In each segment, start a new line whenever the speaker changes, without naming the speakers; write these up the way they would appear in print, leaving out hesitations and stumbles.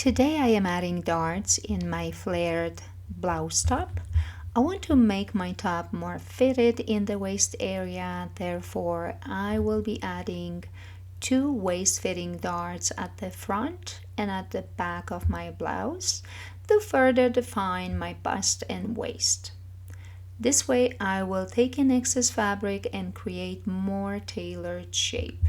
Today I am adding darts in my flared blouse top. I want to make my top more fitted in the waist area, therefore I will be adding 2 waist fitting darts at the front and at the back of my blouse to further define my bust and waist. This way I will take in excess fabric and create more tailored shape.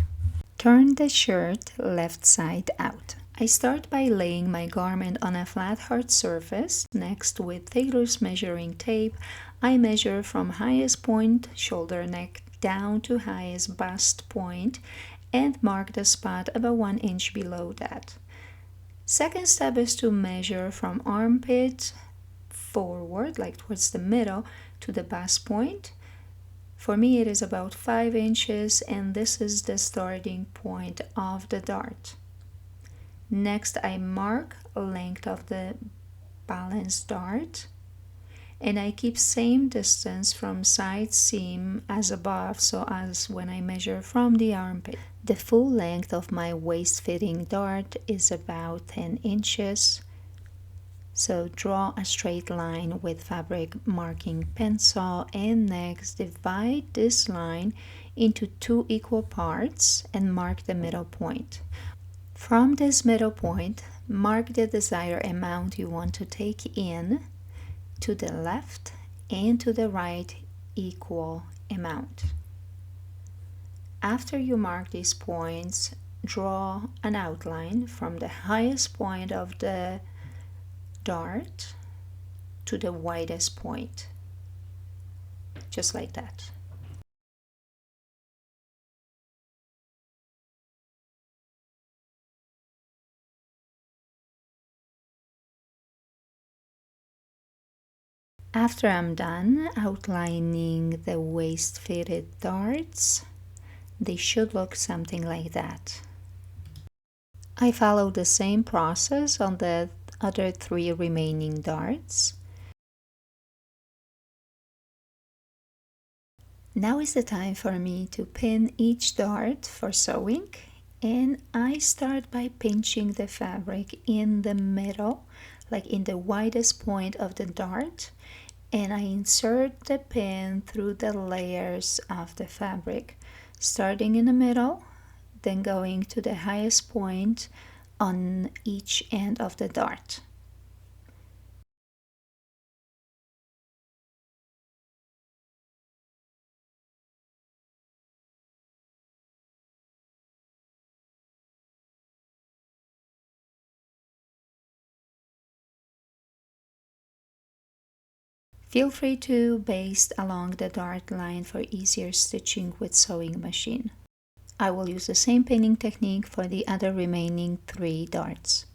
Turn the shirt left side out. I start by laying my garment on a flat hard surface. Next, with tailor's measuring tape, I measure from highest point, shoulder neck, down to highest bust point and mark the spot about 1 inch below that. Second step is to measure from armpit forward, like towards the middle, to the bust point. For me it is about 5 inches and this is the starting point of the dart. Next I mark length of the balanced dart and I keep same distance from side seam as above, so as when I measure from the armpit. The full length of my waist fitting dart is about 10 inches. So draw a straight line with fabric marking pencil and next divide this line into 2 equal parts and mark the middle point. From this middle point, mark the desired amount you want to take in to the left and to the right equal amount. After you mark these points, draw an outline from the highest point of the dart to the widest point, just like that. After I'm done outlining the waist fitted darts, they should look something like that. I follow the same process on the other 3 remaining darts. Now is the time for me to pin each dart for sewing, and I start by pinching the fabric in the middle, like in the widest point of the dart, and I insert the pin through the layers of the fabric, starting in the middle, then going to the highest point on each end of the dart. Feel free to baste along the dart line for easier stitching with sewing machine. I will use the same pinning technique for the other remaining 3 darts.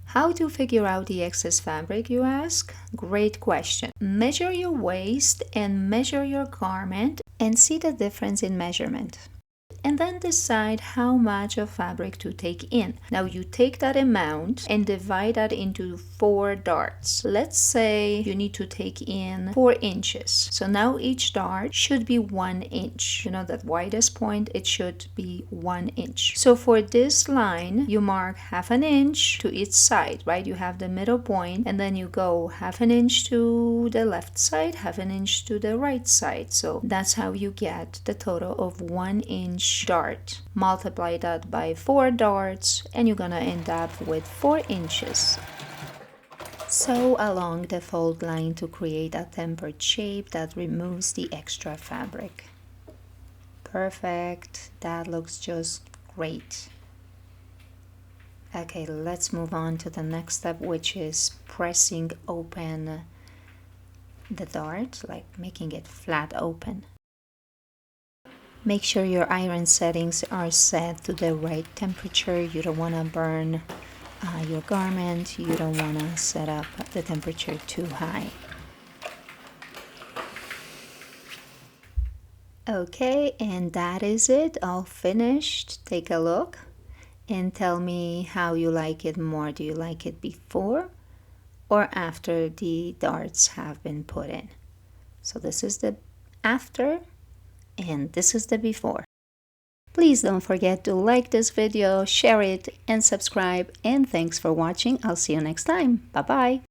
How to figure out the excess fabric, you ask? Great question. Measure your waist and measure your garment and see the difference in measurement. And then decide how much of fabric to take in. Now you take that amount and divide that into 4 darts. Let's say you need to take in 4 inches. So now each dart should be 1 inch. You know, that widest point, it should be 1 inch. So for this line, you mark 1/2 inch to each side, right? You have the middle point and then you go 1/2 inch to the left side, 1/2 inch to the right side. So that's how you get the total of 1 inch dart. Multiply that by 4 darts and you're gonna end up with 4 inches. Sew along the fold line to create a tempered shape that removes the extra fabric. Perfect, that looks just great. Okay, let's move on to the next step, which is pressing open the dart, like making it flat open. Make sure your iron settings are set to the right temperature. You don't want to burn your garment. You don't want to set up the temperature too high. Okay, and that is it, all finished. Take a look and tell me how you like it more. Do you like it before or after the darts have been put in? So this is the after and this is the before. Please don't forget to like this video, share it, and subscribe. And thanks for watching. I'll see you next time. Bye bye.